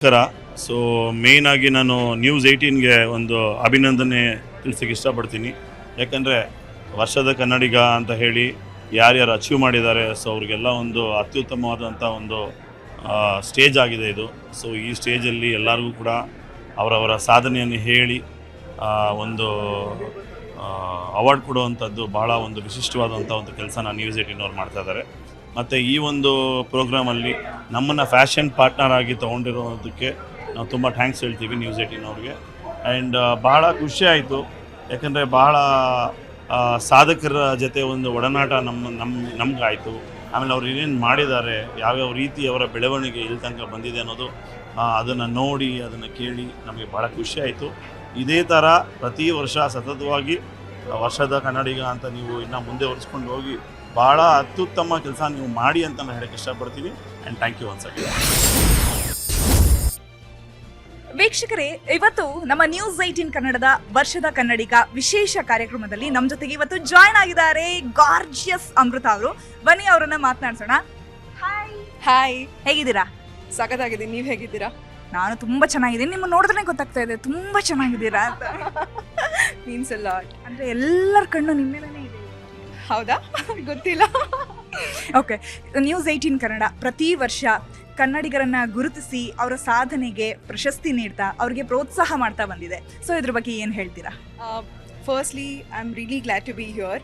ನಮಸ್ಕಾರ. So main ಆಗಿ ನಾನು ನ್ಯೂಸ್ 18ಗೆ ಒಂದು ಅಭಿನಂದನೆ ತಿಳಿಸೋಕ್ಕೆ ಇಷ್ಟಪಡ್ತೀನಿ. ಯಾಕಂದರೆ ವರ್ಷದ ಕನ್ನಡಿಗ ಅಂತ ಹೇಳಿ ಯಾರ್ಯಾರು ಅಚೀವ್ ಮಾಡಿದ್ದಾರೆ, ಸೊ ಅವ್ರಿಗೆಲ್ಲ ಒಂದು ಅತ್ಯುತ್ತಮವಾದಂಥ ಒಂದು ಸ್ಟೇಜ್ ಆಗಿದೆ ಇದು. ಸೊ ಈ ಸ್ಟೇಜಲ್ಲಿ ಎಲ್ಲರಿಗೂ ಕೂಡ ಅವರವರ ಸಾಧನೆಯನ್ನು ಹೇಳಿ ಒಂದು ಅವಾರ್ಡ್ ಕೊಡುವಂಥದ್ದು ಭಾಳ ಒಂದು ವಿಶಿಷ್ಟವಾದಂಥ ಒಂದು ಕೆಲಸನ ನ್ಯೂಸ್ 18 ಅವ್ರು ಮಾಡ್ತಾಯಿದ್ದಾರೆ. ಮತ್ತು ಈ ಒಂದು ಪ್ರೋಗ್ರಾಮಲ್ಲಿ ನಮ್ಮನ್ನು ಫ್ಯಾಷನ್ ಪಾರ್ಟ್ನರ್ ಆಗಿ ತೊಗೊಂಡಿರೋದಕ್ಕೆ ನಾವು ತುಂಬ ಥ್ಯಾಂಕ್ಸ್ ಹೇಳ್ತೀವಿ ನ್ಯೂಸ್ 18 ಅವ್ರಿಗೆ. ಆ್ಯಂಡ್ ಭಾಳ ಖುಷಿ ಆಯಿತು, ಯಾಕಂದರೆ ಭಾಳ ಸಾಧಕರ ಜೊತೆ ಒಂದು ಒಡನಾಟ ನಮಗಾಯಿತು. ಆಮೇಲೆ ಅವ್ರು ಏನೇನು ಮಾಡಿದ್ದಾರೆ, ಯಾವ್ಯಾವ ರೀತಿ ಅವರ ಬೆಳವಣಿಗೆ ಇಲ್ಲಿ ತನಕ ಬಂದಿದೆ ಅನ್ನೋದು ಅದನ್ನು ನೋಡಿ ಅದನ್ನು ಕೇಳಿ ನಮಗೆ ಭಾಳ ಖುಷಿ ಆಯಿತು. ಇದೇ ಥರ ಪ್ರತಿ ವರ್ಷ ಸತತವಾಗಿ ವರ್ಷದ ಕನ್ನಡಿಗ ಅಂತ ನೀವು ಇನ್ನೂ ಮುಂದೆ ಒರೆಸ್ಕೊಂಡು ಹೋಗಿ ಭಾಳ ಅತ್ಯುತ್ತಮ ಕೆಲಸ ನೀವು ಮಾಡಿ ಅಂತ ನಾನು ಹೇಳಕ್ಕೆ ಇಷ್ಟಪಡ್ತೀನಿ. And thank you once again. ವೀಕ್ಷಕರೇ, ಇವತ್ತು ನಮ್ಮ ನ್ಯೂಸ್ 18 ಕನ್ನಡದ ವರ್ಷದ ಕನ್ನಡಿಗ ವಿಶೇಷ ಕಾರ್ಯಕ್ರಮದಲ್ಲಿ ನಮ್ಮ ಜೊತೆಗೆ ಇವತ್ತು ಜಾಯ್ನ್ ಆಗಿದ್ದಾರೆ ಗಾರ್ಜಿಯಸ್ ಅಮೃತ ಅವರು. ಬನ್ನಿ ಅವರನ್ನ ಮಾತನಾಡ್ಸೋಣ. ಹಾಯ್, ಹೇಗಿದ್ದೀರಾ? ಸಖತ್ತಾಗಿದ್ದೀನಿ. ನೀವು ಹೇಗಿದ್ದೀರಾ? ನಾನು ತುಂಬಾ ಚೆನ್ನಾಗಿದ್ದೀನಿ. ನಿಮ್ಮ ನೋಡಿದ್ರೆ ಗೊತ್ತಾಗ್ತಾ ಇದೆ ತುಂಬಾ ಚೆನ್ನಾಗಿದ್ದೀರಾ ಅಂತ. Means a lot. ಅಂದ್ರೆ ಎಲ್ಲರ ಕಣ್ಣು ನಿಮ್ಮ ಮೇಲೇನೆ ಇದೆ. ಹೌದಾ? ಗೊತ್ತಿಲ್ಲ. ಓಕೆ, ನ್ಯೂಸ್ 18 ಕನ್ನಡ ಪ್ರತಿ ವರ್ಷ ಕನ್ನಡಿಗರನ್ನ ಗುರುತಿಸಿ ಅವರ ಸಾಧನೆಗೆ ಪ್ರಶಸ್ತಿ ನೀಡ್ತಾ ಅವ್ರಿಗೆ ಪ್ರೋತ್ಸಾಹ ಮಾಡ್ತಾ ಬಂದಿದೆ. ಸೊ ಇದ್ರ ಬಗ್ಗೆ ಏನು ಹೇಳ್ತೀರಾ? Firstly I am really glad to be here.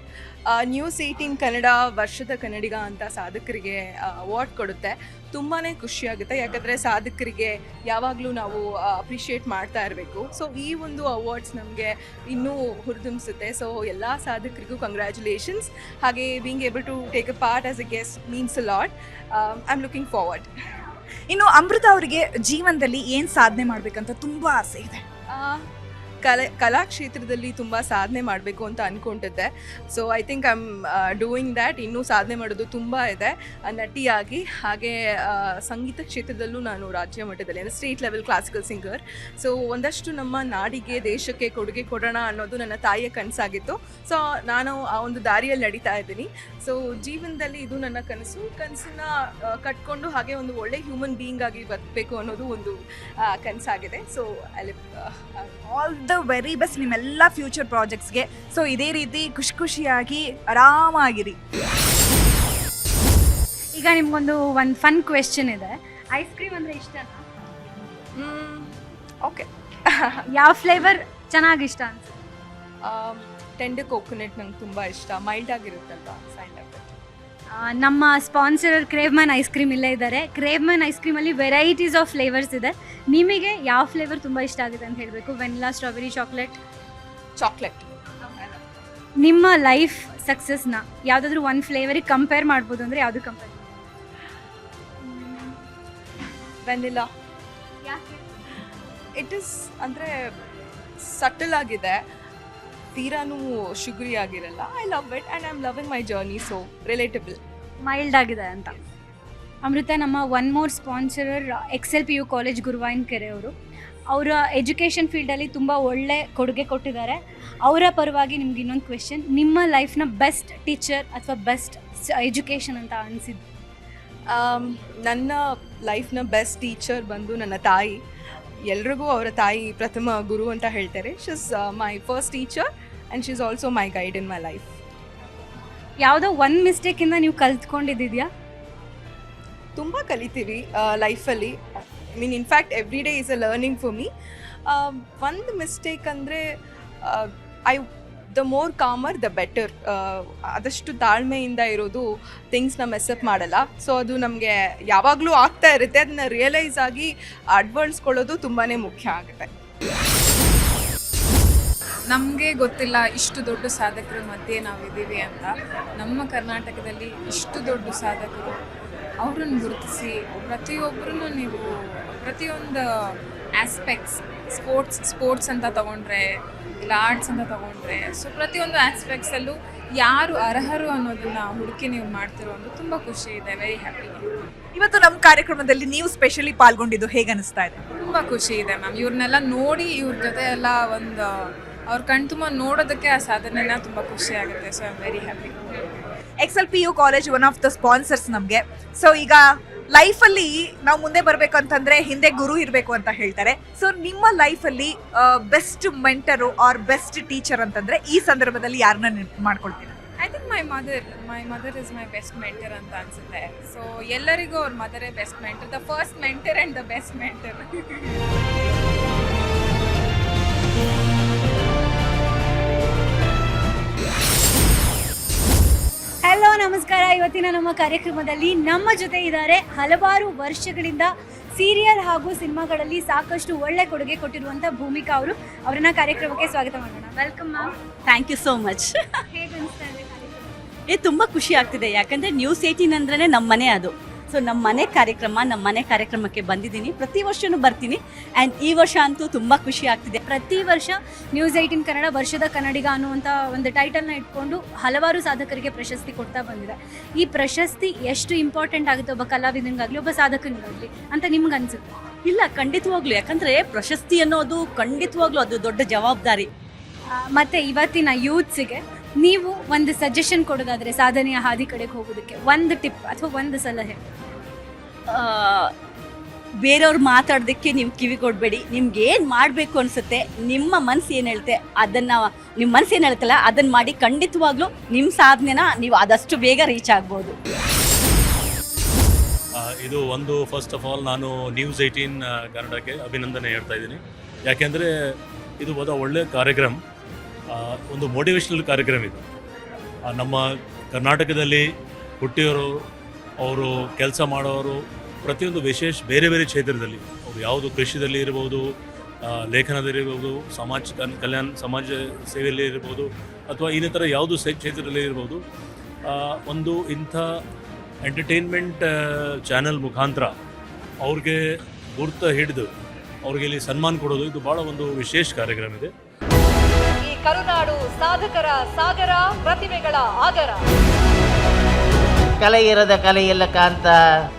News 18 Kannada ವರ್ಷದ ಕನ್ನಡಿಗ ಅಂತ ಸಾಧಕರಿಗೆ ಅವಾರ್ಡ್ ಕೊಡುತ್ತೆ. ತುಂಬಾ ಖುಷಿಯಾಗುತ್ತೆ, ಯಾಕಂದರೆ ಸಾಧಕರಿಗೆ ಯಾವಾಗಲೂ ನಾವು ಅಪ್ರಿಷಿಯೇಟ್ ಮಾಡ್ತಾ ಇರಬೇಕು. ಸೊ ಈ ಒಂದು ಅವಾರ್ಡ್ಸ್ ನಮಗೆ ಇನ್ನೂ ಹುರಿದುಂಬಿಸುತ್ತೆ. ಸೊ ಎಲ್ಲ ಸಾಧಕರಿಗೂ ಕಂಗ್ರ್ಯಾಚುಲೇಷನ್ಸ್. ಹಾಗೆ being able to take a part as a guest means a lot. I am looking forward. ಇನ್ನು ಅಮೃತ ಅವರಿಗೆ ಜೀವನದಲ್ಲಿ ಏನು ಸಾಧನೆ ಮಾಡಬೇಕಂತ ತುಂಬ ಆಸೆ ಇದೆ? ಕಲಾ ಕ್ಷೇತ್ರದಲ್ಲಿ ತುಂಬ ಸಾಧನೆ ಮಾಡಬೇಕು ಅಂತ ಅಂದ್ಕೊಂಡಿದ್ದೆ. So I think I am doing that. ಇನ್ನೂ ಸಾಧನೆ ಮಾಡೋದು ತುಂಬ ಇದೆ ನಟಿಯಾಗಿ. ಹಾಗೆ ಸಂಗೀತ ಕ್ಷೇತ್ರದಲ್ಲೂ ನಾನು ರಾಜ್ಯ ಮಟ್ಟದಲ್ಲಿ ಅಂದರೆ state level classical singer. So ಒಂದಷ್ಟು ನಮ್ಮ ನಾಡಿಗೆ ದೇಶಕ್ಕೆ ಕೊಡುಗೆ ಕೊಡೋಣ ಅನ್ನೋದು ನನ್ನ ತಾಯಿಯ ಕನಸಾಗಿತ್ತು. ಸೊ ನಾನು ಆ ಒಂದು ದಾರಿಯಲ್ಲಿ ನಡೀತಾ ಇದ್ದೀನಿ. ಸೊ ಜೀವನದಲ್ಲಿ ಇದು ನನ್ನ ಕನಸನ್ನ ಕಟ್ಕೊಂಡು ಹಾಗೆ ಒಂದು ಒಳ್ಳೆ ಹ್ಯೂಮನ್ ಬೀಯಿಂಗ್ ಆಗಿ ಬದುಕಬೇಕು ಅನ್ನೋದು ಒಂದು ಕನಸಾಗಿದೆ. So all the very best ನಿಮ್ಮೆಲ್ಲ ಫ್ಯೂಚರ್ ಪ್ರಾಜೆಕ್ಟ್ಸ್ಗೆ. ಸೊ ಇದೇ ರೀತಿ ಖುಷಿಯಾಗಿ ಆರಾಮಾಗಿರಿ. ಈಗ ನಿಮ್ಗೊಂದು ಫನ್ ಕ್ವೆಶ್ಚನ್ ಇದೆ. ಐಸ್ ಕ್ರೀಮ್ ಅಂದರೆ ಇಷ್ಟನಾ? ಓಕೆ. ಯಾವ ಫ್ಲೇವರ್ ಚೆನ್ನಾಗಿ ಇಷ್ಟ ಅನ್ಸುತ್ತೆ? ಟೆಂಡರ್ ಕೋಕೋನಟ್ ನಂಗೆ ತುಂಬ ಇಷ್ಟ. ಮೈಲ್ಡ್ ಆಗಿರುತ್ತಲ್ವ, ಸೈಂಡ್ ಆಗುತ್ತೆ. ನಮ್ಮ ಸ್ಪಾನ್ಸರ್ ಕ್ರೇವ್ಮನ್ ಐಸ್ ಕ್ರೀಮ್ ಇಲ್ಲೇ ಇದ್ದಾರೆ. ಕ್ರೇವ್ಮನ್ ಐಸ್ ಕ್ರೀಮಲ್ಲಿ ವೆರೈಟೀಸ್ ಆಫ್ ಫ್ಲೇವರ್ಸ್ ಇದೆ. ನಿಮಗೆ ಯಾವ ಫ್ಲೇವರ್ ತುಂಬ ಇಷ್ಟ ಆಗಿದೆ ಅಂತ ಹೇಳಬೇಕು? Vanilla, strawberry, chocolate. ನಿಮ್ಮ ಲೈಫ್ ಸಕ್ಸಸ್ನ ಯಾವುದಾದ್ರೂ ಒಂದು ಫ್ಲೇವರಿಗೆ ಕಂಪೇರ್ ಮಾಡ್ಬೋದು ಅಂದರೆ ಯಾವುದು ಕಂಪೇರ್? ವೆನಿಲಾ. ಇಟ್ ಈಸ್ ಅಂದರೆ ಸಟಲ್ ಆಗಿದೆ, ತೀರಾನು ಶುಗರಿ ಆಗಿರಲ್ಲ. I love it and I am loving my journey. So relatable, mild ಆಗಿದೆ ಅಂತ. ಅಮೃತ, ನಮ್ಮ one more sponsorer XLPU college ಗುರುವಾಯಿನಕೆರೆ ಅವರು. ಅವರ ಎಜುಕೇಷನ್ ಫೀಲ್ಡಲ್ಲಿ ತುಂಬ ಒಳ್ಳೆ ಕೊಡುಗೆ ಕೊಟ್ಟಿದ್ದಾರೆ. ಅವರ ಪರವಾಗಿ ನಿಮ್ಗೆ ಇನ್ನೊಂದು ಕ್ವೆಶನ್. ನಿಮ್ಮ ಲೈಫ್ನ ಬೆಸ್ಟ್ ಟೀಚರ್ ಅಥವಾ ಬೆಸ್ಟ್ ಎಜುಕೇಷನ್ ಅಂತ ಅನಿಸಿದ್ದು? ನನ್ನ ಲೈಫ್ನ ಬೆಸ್ಟ್ ಟೀಚರ್ ಬಂದು ನನ್ನ ತಾಯಿ. ಎಲ್ರಿಗೂ ಅವರ ತಾಯಿ ಪ್ರಥಮ ಗುರು ಅಂತ ಹೇಳ್ತಾರೆ. She is my first teacher and she is also my guide in my life. ಯಾವುದೋ ಒಂದು ಮಿಸ್ಟೇಕಿಂದ ನೀವು ಕಲ್ತ್ಕೊಂಡಿದ್ದಿದೆಯಾ? ತುಂಬ ಕಲಿತೀವಿ ಲೈಫಲ್ಲಿ. I mean in fact every day is a learning for me. ಒಂದು ಮಿಸ್ಟೇಕ್ ಅಂದರೆ ದ ಮೋರ್ ಕಾಮರ್ ದ ಬೆಟರ್. ಆದಷ್ಟು ತಾಳ್ಮೆಯಿಂದ ಇರೋದು ಥಿಂಗ್ಸ್ನ ಮೆಸ್ಅಪ್ ಮಾಡಲ್ಲ. ಸೊ ಅದು ನಮಗೆ ಯಾವಾಗಲೂ ಆಗ್ತಾ ಇರುತ್ತೆ. ಅದನ್ನು ರಿಯಲೈಸ್ ಆಗಿ ಅಡ್ವಾನ್ಸ್ಕೊಳ್ಳೋದು ತುಂಬಾ ಮುಖ್ಯ ಆಗುತ್ತೆ. ನಮಗೆ ಗೊತ್ತಿಲ್ಲ ಇಷ್ಟು ದೊಡ್ಡ ಸಾಧಕರ ಮಧ್ಯೆ ನಾವಿದ್ದೀವಿ ಅಂತ. ನಮ್ಮ ಕರ್ನಾಟಕದಲ್ಲಿ ಇಷ್ಟು ದೊಡ್ಡ ಸಾಧಕರು, ಅವರನ್ನು ಗುರುತಿಸಿ ಪ್ರತಿಯೊಬ್ಬರನ್ನು ನೀವು ಪ್ರತಿಯೊಂದು ಆಸ್ಪೆಕ್ಟ್ಸ್, ಸ್ಪೋರ್ಟ್ಸ್ ಅಂತ ತೊಗೊಂಡ್ರೆ, ಇಲ್ಲ ಆರ್ಟ್ಸ್ ಅಂತ ತೊಗೊಂಡ್ರೆ, ಸೊ ಪ್ರತಿಯೊಂದು ಆಸ್ಪೆಕ್ಟ್ಸಲ್ಲೂ ಯಾರು ಅರ್ಹರು ಅನ್ನೋದನ್ನು ಹುಡುಕಿ ನೀವು ಮಾಡ್ತಿರೋ ಒಂದು ತುಂಬ ಖುಷಿ ಇದೆ. Very happy. ಇವತ್ತು ನಮ್ಮ ಕಾರ್ಯಕ್ರಮದಲ್ಲಿ ನೀವು ಸ್ಪೆಷಲಿ ಪಾಲ್ಗೊಂಡಿದ್ದು ಹೇಗೆ ಅನಿಸ್ತಾ ಇದೆ? ತುಂಬ ಖುಷಿ ಇದೆ ಮ್ಯಾಮ್. ಇವ್ರನ್ನೆಲ್ಲ ನೋಡಿ ಇವ್ರ ಜೊತೆ ಎಲ್ಲ ಒಂದು ಅವ್ರ ಕಣ್ತುಂಬ ನೋಡೋದಕ್ಕೆ ಆ ಸಾಧನೆನ ತುಂಬ ಖುಷಿ ಆಗುತ್ತೆ. So I am very happy. XLPU college one of the sponsors ನಮಗೆ. ಸೊ ಈಗ ಲೈಫಲ್ಲಿ ನಾವು ಮುಂದೆ ಬರ್ಬೇಕು ಅಂತಂದ್ರೆ ಹಿಂದೆ ಗುರು ಇರಬೇಕು ಅಂತ ಹೇಳ್ತಾರೆ. ಸೊ ನಿಮ್ಮ ಲೈಫಲ್ಲಿ best mentor or best teacher ಅಂತಂದ್ರೆ ಈ ಸಂದರ್ಭದಲ್ಲಿ ಯಾರನ್ನ ಮಾಡ್ಕೊಳ್ತೀರಾ? I think my mother is my best mentor ಅಂತ ಅನ್ಸುತ್ತೆ. ಸೊ ಎಲ್ಲರಿಗೂ ಅವ್ರ ಮದರೇ best mentor, the first mentor and the best mentor. Hello ನಮಸ್ಕಾರ. ಇವತ್ತಿನ ನಮ್ಮ ಕಾರ್ಯಕ್ರಮದಲ್ಲಿ ನಮ್ಮ ಜೊತೆ ಇದ್ದಾರೆ ಹಲವಾರು ವರ್ಷಗಳಿಂದ ಸೀರಿಯಲ್ ಹಾಗೂ ಸಿನಿಮಾಗಳಲ್ಲಿ ಸಾಕಷ್ಟು ಒಳ್ಳೆ ಕೊಡುಗೆ ಕೊಟ್ಟಿರುವಂಥ ಭೂಮಿಕಾ ಅವರು. ಅವರನ್ನ ಕಾರ್ಯಕ್ರಮಕ್ಕೆ ಸ್ವಾಗತ ಮಾಡೋಣ. Welcome ma'am. Thank you so much. ಹೇಗೆ ಅನಿಸ್ತಾ ಇದೆ ಕಾರ್ಯಕ್ರಮ? ತುಂಬ ಖುಷಿ ಆಗ್ತಿದೆ, ಯಾಕಂದರೆ ನ್ಯೂಸ್ 18 ಅಂದ್ರೇ ನಮ್ಮ ಮನೆ ಅದು. ಸೊ ನಮ್ಮ ಮನೆ ಕಾರ್ಯಕ್ರಮಕ್ಕೆ ಬಂದಿದ್ದೀನಿ. ಪ್ರತಿ ವರ್ಷವೂ ಬರ್ತೀನಿ ಆ್ಯಂಡ್ ಈ ವರ್ಷ ಅಂತೂ ತುಂಬ ಖುಷಿ ಆಗ್ತಿದೆ. ಪ್ರತಿ ವರ್ಷ ನ್ಯೂಸ್ 18 ಕನ್ನಡ ವರ್ಷದ ಕನ್ನಡಿಗ ಅನ್ನುವಂಥ ಒಂದು ಟೈಟಲ್ನ ಇಟ್ಕೊಂಡು ಹಲವಾರು ಸಾಧಕರಿಗೆ ಪ್ರಶಸ್ತಿ ಕೊಡ್ತಾ ಬಂದಿದೆ. ಈ ಪ್ರಶಸ್ತಿ ಎಷ್ಟು ಇಂಪಾರ್ಟೆಂಟ್ ಆಗುತ್ತೆ ಒಬ್ಬ ಕಲಾವಿದನಿಗಾಗಲಿ ಒಬ್ಬ ಸಾಧಕನಿಗಾಗಲಿ ಅಂತ ನಿಮ್ಗೆ ಅನ್ಸುತ್ತೆ? ಇಲ್ಲ, ಖಂಡಿತವಾಗ್ಲೂ. ಯಾಕಂದರೆ ಪ್ರಶಸ್ತಿ ಅನ್ನೋದು ಖಂಡಿತವಾಗ್ಲೂ ಅದು ದೊಡ್ಡ ಜವಾಬ್ದಾರಿ. ಮತ್ತು ಇವತ್ತಿನ ಯೂತ್ಸಿಗೆ ನೀವು ಒಂದು ಸಜೆಷನ್ ಕೊಡೋದಾದರೆ ಸಾಧನೆಯ ಹಾದಿ ಕಡೆಗೆ ಹೋಗೋದಕ್ಕೆ ಒಂದು ಟಿಪ್ ಅಥವಾ ಒಂದು ಸಲಹೆ? ಬೇರೆಯವ್ರು ಮಾತಾಡೋದಕ್ಕೆ ನೀವು ಕಿವಿ ಕೊಡಬೇಡಿ. ನಿಮ್ಗೆ ಏನು ಮಾಡಬೇಕು ಅನಿಸುತ್ತೆ, ನಿಮ್ಮ ಮನಸ್ಸು ಏನು ಹೇಳುತ್ತೆ ಅದನ್ನು, ನಿಮ್ಮ ಮನಸ್ಸು ಏನು ಹೇಳ್ತಲ್ಲ ಅದನ್ನು ಮಾಡಿ. ಖಂಡಿತವಾಗ್ಲೂ ನಿಮ್ಮ ಸಾಧನೆನ ನೀವು ಆದಷ್ಟು ಬೇಗ ರೀಚ್ ಆಗ್ಬೋದು. ಇದು ಒಂದು ಫಸ್ಟ್ ಆಫ್ ಆಲ್ ನಾನು ನ್ಯೂಸ್ 18 ಕನ್ನಡಕ್ಕೆ ಅಭಿನಂದನೆ ಹೇಳ್ತಾ ಇದ್ದೀನಿ. ಯಾಕೆಂದರೆ ಇದು ಒಳ್ಳೆಯ ಕಾರ್ಯಕ್ರಮ, ಒಂದು ಮೋಟಿವೇಶ್ನಲ್ ಕಾರ್ಯಕ್ರಮ ಇದು. ನಮ್ಮ ಕರ್ನಾಟಕದಲ್ಲಿ ಹುಟ್ಟಿಯೋರು, ಅವರು ಕೆಲಸ ಮಾಡೋರು ಪ್ರತಿಯೊಂದು ಬೇರೆ ಬೇರೆ ಕ್ಷೇತ್ರದಲ್ಲಿ, ಅವರು ಯಾವುದು ಕೃಷಿಯಲ್ಲಿ ಇರ್ಬೋದು, ಲೇಖನದಲ್ಲಿ ಇರ್ಬೋದು, ಸಮಾಜ ಸೇವೆಯಲ್ಲಿ ಇರ್ಬೋದು, ಅಥವಾ ಇನ್ನಿತರ ಯಾವುದು ಕ್ಷೇತ್ರದಲ್ಲಿ ಇರ್ಬೋದು, ಒಂದು ಇಂಥ ಎಂಟರ್ಟೈನ್ಮೆಂಟ್ ಚಾನಲ್ ಮುಖಾಂತರ ಅವ್ರಿಗೆ ಗುರ್ತು ಹಿಡಿದು ಅವ್ರಿಗೆ ಇಲ್ಲಿ ಸನ್ಮಾನ ಕೊಡೋದು ಇದು ಭಾಳ ಒಂದು ವಿಶೇಷ ಕಾರ್ಯಕ್ರಮ ಇದೆ. ಈ ಕರುನಾಡು ಸಾಧಕರ ಸಾಗರ, ಪ್ರತಿಭೆಗಳ ಆಗರ. ಕಲೆ ಇರದ ಕಲೆಯಲ್ಲ ಕಾಂತ,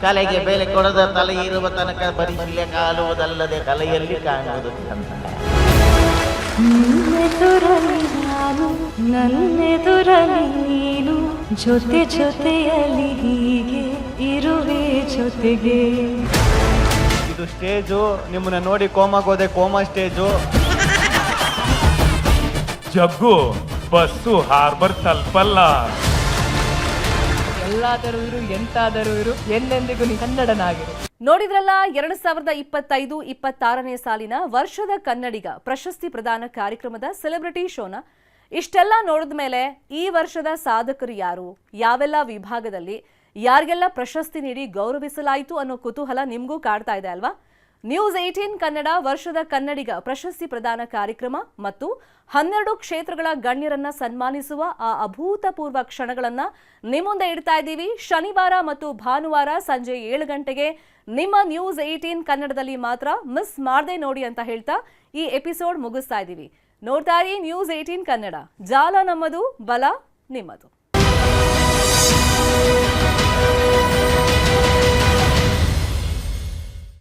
ಕಲೆಗೆ ಬೆಲೆ ಕೊಡದ ತಲೆ ಇರುವ ತನಕ ಬರಿಸಿಲೆ ಕಾಲುವುದಲ್ಲದೆ ಕಲೆಯಲ್ಲಿ ಕಾಣುವುದು ಅಂತ. ನಿನ್ನೆದುರಲಿ ನಾನು, ನನ್ನೆದುರಲಿ ನೀನು, ಜೊತೆ ಜೊತೆಯಲ್ಲಿ ಹೀಗೆ ಇರುವೆ ಜೊತೆಗೆ. ಇದು ಸ್ಟೇಜು, ನಿಮ್ಮನ್ನ ನೋಡಿ ಕೋಮಾಗೋದೆ, ಕೋಮಾ ಸ್ಟೇಜು. ಜಗ್ಗು ಬಸ್ಸು ಹಾರ್ಬರ್ ತಲುಪಲ್ಲ. ಎಲ್ಲಾದರೂ ಇರು, ಎಂತಾದರೂ ಇರು, ಎಂದೆಂದಿಗೂ ನೀ ಕನ್ನಡನಾಗಿರು. ನೋಡಿದ್ರಲ್ಲ, 2025-26ನೇ ಸಾಲಿನ ವರ್ಷದ ಕನ್ನಡಿಗ ಪ್ರಶಸ್ತಿ ಪ್ರದಾನ ಕಾರ್ಯಕ್ರಮದ ಸೆಲೆಬ್ರಿಟಿ ಶೋನ. ಇಷ್ಟೆಲ್ಲ ನೋಡಿದ ಮೇಲೆ ಈ ವರ್ಷದ ಸಾಧಕರು ಯಾರು, ಯಾವೆಲ್ಲ ವಿಭಾಗದಲ್ಲಿ ಯಾರಿಗೆಲ್ಲ ಪ್ರಶಸ್ತಿ ನೀಡಿ ಗೌರವಿಸಲಾಯಿತು ಅನ್ನೋ ಕುತೂಹಲ ನಿಮಗೂ ಕಾಡ್ತಾ ಇದೆ ಅಲ್ವಾ? ನ್ಯೂಸ್ 18 ಕನ್ನಡ ವರ್ಷದ ಕನ್ನಡಿಗ ಪ್ರಶಸ್ತಿ ಪ್ರದಾನ ಕಾರ್ಯಕ್ರಮ ಮತ್ತು 12 ಕ್ಷೇತ್ರಗಳ ಗಣ್ಯರನ್ನ ಸನ್ಮಾನಿಸುವ ಆ ಅಭೂತಪೂರ್ವ ಕ್ಷಣಗಳನ್ನ ನಿಮ್ಮುಂದೆ ಇಡ್ತಾ ಇದ್ದೀವಿ. ಶನಿವಾರ ಮತ್ತು ಭಾನುವಾರ ಸಂಜೆ 7 ಗಂಟೆಗೆ ನಿಮ್ಮ ನ್ಯೂಸ್ 18 ಕನ್ನಡದಲ್ಲಿ ಮಾತ್ರ. ಮಿಸ್ ಮಾಡದೆ ನೋಡಿ ಅಂತ ಹೇಳ್ತಾ ಈ ಎಪಿಸೋಡ್ ಮುಗಿಸ್ತಾ ಇದ್ದೀವಿ. ನೋಡ್ತಾ ಇರಿ ನ್ಯೂಸ್ 18 ಕನ್ನಡ. ಜಾಲ ನಮ್ಮದು, ಬಲ ನಿಮ್ಮದು.